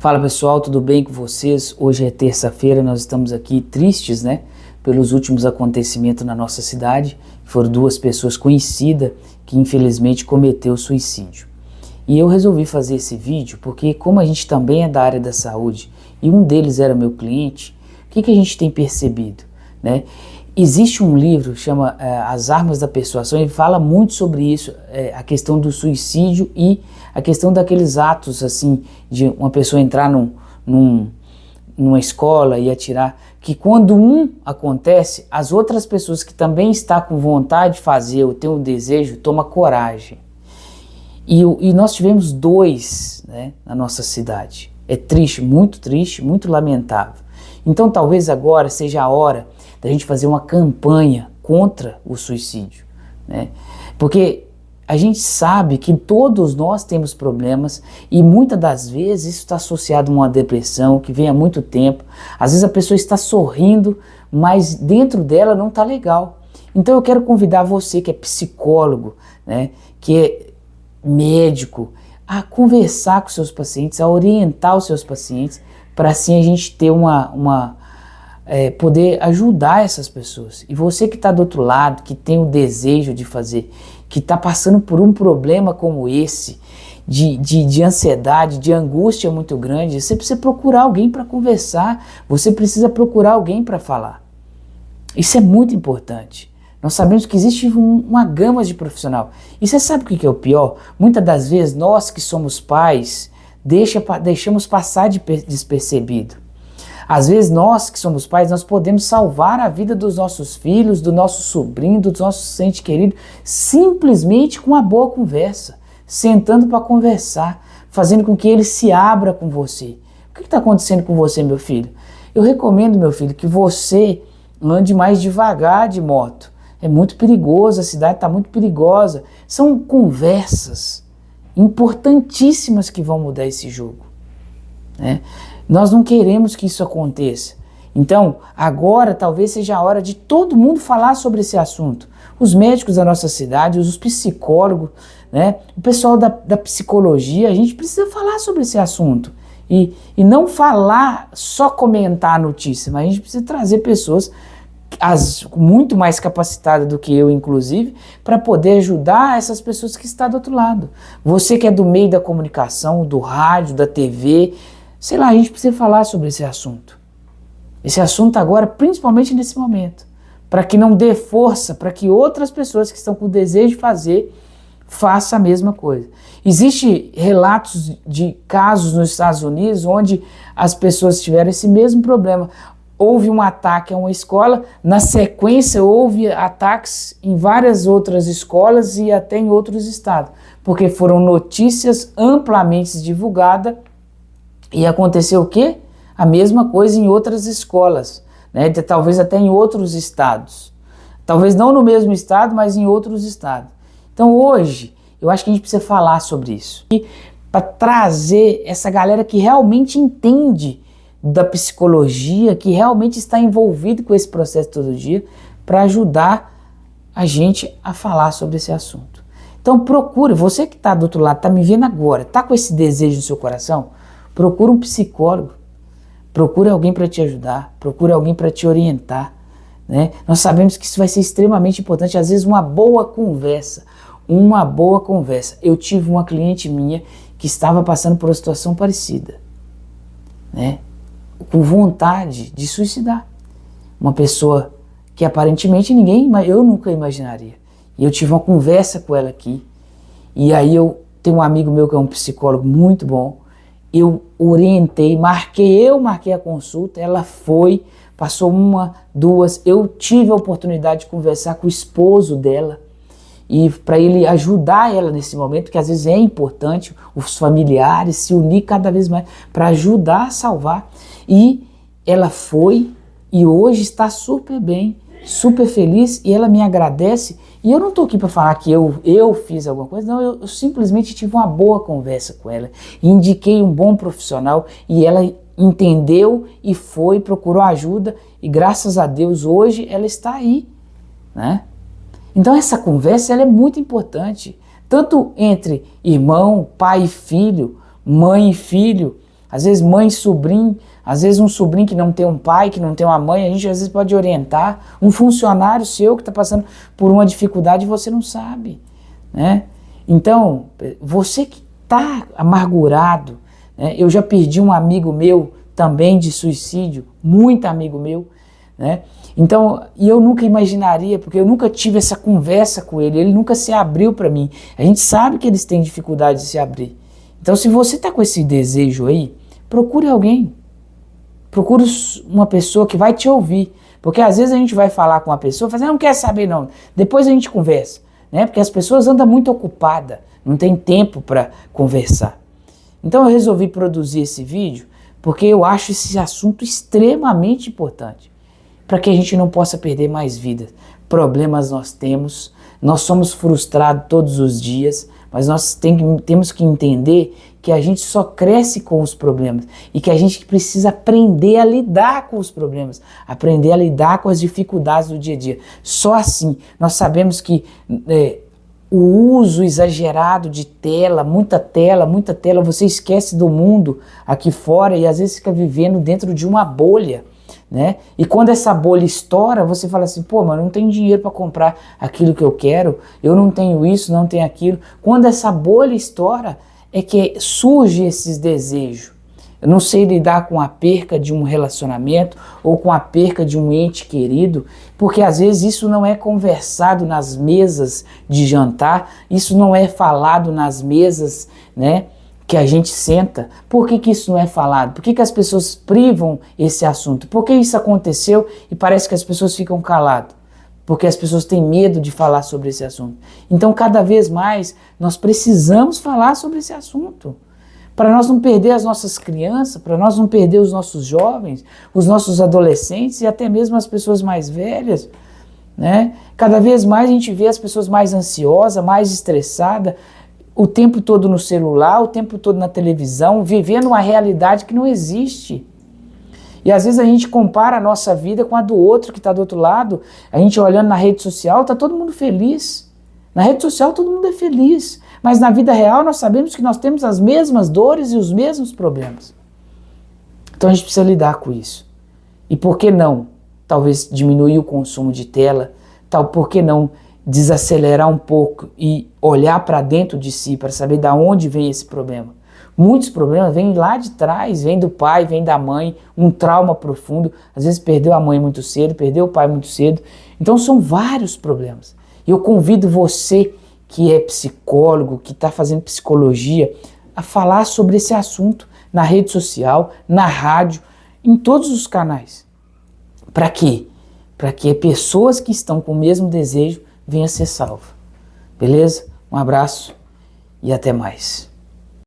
Fala pessoal, tudo bem com vocês? Hoje é terça-feira, nós estamos aqui tristes, né? Pelos últimos acontecimentos na nossa cidade. Foram duas pessoas conhecidas que infelizmente cometeu suicídio. E eu resolvi fazer esse vídeo porque, como a gente também é da área da saúde e um deles era meu cliente, o que a gente tem percebido, né? Existe um livro que chama As Armas da Persuasão e fala muito sobre isso, a questão do suicídio e a questão daqueles atos assim, de uma pessoa entrar numa escola e atirar, que quando um acontece, as outras pessoas que também estão com vontade de fazer ou têm um desejo, tomam coragem. E nós tivemos dois, né, na nossa cidade. É triste, muito lamentável. Então talvez agora seja a hora da gente fazer uma campanha contra o suicídio, né? Porque a gente sabe que todos nós temos problemas e muitas das vezes isso está associado a uma depressão que vem há muito tempo. Às vezes a pessoa está sorrindo, mas dentro dela não está legal. Então eu quero convidar você que é psicólogo, né, que é médico, a conversar com seus pacientes, a orientar os seus pacientes, para assim a gente ter poder ajudar essas pessoas. E você que está do outro lado, que tem o desejo de fazer, que está passando por um problema como esse, de ansiedade, de angústia muito grande, você precisa procurar alguém para conversar, você precisa procurar alguém para falar. Isso é muito importante. Nós sabemos que existe uma gama de profissional. E você sabe o que é o pior? Muitas das vezes nós que somos pais deixamos passar despercebido. Às vezes nós que somos pais, nós podemos salvar a vida dos nossos filhos, do nosso sobrinho, dos nossos entes queridos, simplesmente com uma boa conversa, sentando para conversar, fazendo com que ele se abra com você. O que está acontecendo com você, meu filho? Eu recomendo, meu filho, que você ande mais devagar de moto. É muito perigoso, a cidade está muito perigosa. São conversas importantíssimas que vão mudar esse jogo, né? Nós não queremos que isso aconteça. Então, agora talvez seja a hora de todo mundo falar sobre esse assunto. Os médicos da nossa cidade, os psicólogos, né? O pessoal da psicologia, a gente precisa falar sobre esse assunto. E não falar, só comentar a notícia, mas a gente precisa trazer pessoas muito mais capacitadas do que eu, inclusive, para poder ajudar essas pessoas que estão do outro lado. Você que é do meio da comunicação, do rádio, da TV, sei lá, a gente precisa falar sobre esse assunto. Esse assunto agora, principalmente nesse momento, para que não dê força, para que outras pessoas que estão com o desejo de fazer, façam a mesma coisa. Existem relatos de casos nos Estados Unidos onde as pessoas tiveram esse mesmo problema. Houve um ataque a uma escola, na sequência houve ataques em várias outras escolas e até em outros estados, porque foram notícias amplamente divulgadas e aconteceu o quê? A mesma coisa em outras escolas, né? Talvez até em outros estados. Talvez não no mesmo estado, mas em outros estados. Então hoje, eu acho que a gente precisa falar sobre isso. E para trazer essa galera que realmente entende da psicologia, que realmente está envolvido com esse processo todo dia, para ajudar a gente a falar sobre esse assunto. Então procure, você que está do outro lado, está me vendo agora, está com esse desejo no seu coração, procure um psicólogo, procure alguém para te ajudar, procure alguém para te orientar, né? Nós sabemos que isso vai ser extremamente importante, às vezes uma boa conversa. Eu tive uma cliente minha que estava passando por uma situação parecida, né? Com vontade de suicidar. Uma pessoa que aparentemente eu nunca imaginaria. E eu tive uma conversa com ela aqui, e aí eu tenho um amigo meu que é um psicólogo muito bom, eu orientei, marquei a consulta, ela foi, passou 1, 2, eu tive a oportunidade de conversar com o esposo dela, e para ele ajudar ela nesse momento, que às vezes é importante, os familiares se unir cada vez mais para ajudar a salvar. E ela foi e hoje está super bem, super feliz, e ela me agradece. E eu não estou aqui para falar que eu fiz alguma coisa, não, eu simplesmente tive uma boa conversa com ela, indiquei um bom profissional e ela entendeu e foi, procurou ajuda e graças a Deus hoje ela está aí, né? Então essa conversa ela é muito importante, tanto entre irmão, pai e filho, mãe e filho, às vezes mãe e sobrinho, às vezes um sobrinho que não tem um pai, que não tem uma mãe, a gente às vezes pode orientar, um funcionário seu que está passando por uma dificuldade e você não sabe, né? Então, você que está amargurado, né? Eu já perdi um amigo meu também de suicídio, muito amigo meu, né? Então, e eu nunca imaginaria, porque eu nunca tive essa conversa com ele nunca se abriu para mim. A gente sabe que eles têm dificuldade de se abrir. Então, se você está com esse desejo aí, procure alguém. Procure uma pessoa que vai te ouvir. Porque às vezes a gente vai falar com uma pessoa e fala assim, não quer saber não, depois a gente conversa, né? Porque as pessoas andam muito ocupadas, não tem tempo para conversar. Então eu resolvi produzir esse vídeo porque eu acho esse assunto extremamente importante, para que a gente não possa perder mais vidas. Problemas nós temos, nós somos frustrados todos os dias, mas nós temos que entender que a gente só cresce com os problemas e que a gente precisa aprender a lidar com os problemas, aprender a lidar com as dificuldades do dia a dia. Só assim nós sabemos que o uso exagerado de tela, muita tela, você esquece do mundo aqui fora e às vezes fica vivendo dentro de uma bolha, né? E quando essa bolha estoura, você fala assim, pô, mas eu não tenho dinheiro para comprar aquilo que eu quero, eu não tenho isso, não tenho aquilo. Quando essa bolha estoura, é que surge esses desejos. Eu não sei lidar com a perca de um relacionamento ou com a perca de um ente querido, porque às vezes isso não é conversado nas mesas de jantar, isso não é falado nas mesas, né, que a gente senta. Por que isso não é falado? Por que as pessoas privam esse assunto? Por que isso aconteceu e parece que as pessoas ficam caladas? Porque as pessoas têm medo de falar sobre esse assunto. Então, cada vez mais, nós precisamos falar sobre esse assunto. Para nós não perder as nossas crianças, para nós não perder os nossos jovens, os nossos adolescentes e até mesmo as pessoas mais velhas, né? Cada vez mais a gente vê as pessoas mais ansiosas, mais estressadas, o tempo todo no celular, o tempo todo na televisão, vivendo uma realidade que não existe. E às vezes a gente compara a nossa vida com a do outro que está do outro lado, a gente olhando na rede social, está todo mundo feliz. Na rede social todo mundo é feliz, mas na vida real nós sabemos que nós temos as mesmas dores e os mesmos problemas. Então a gente precisa lidar com isso. E por que não, talvez diminuir o consumo de tela, por que não desacelerar um pouco e olhar para dentro de si para saber de onde vem esse problema. Muitos problemas vêm lá de trás, vem do pai, vem da mãe, um trauma profundo, às vezes perdeu a mãe muito cedo, perdeu o pai muito cedo, então são vários problemas. E eu convido você que é psicólogo, que está fazendo psicologia, a falar sobre esse assunto na rede social, na rádio, em todos os canais. Para quê? Para que pessoas que estão com o mesmo desejo venham a ser salvas. Beleza? Um abraço e até mais.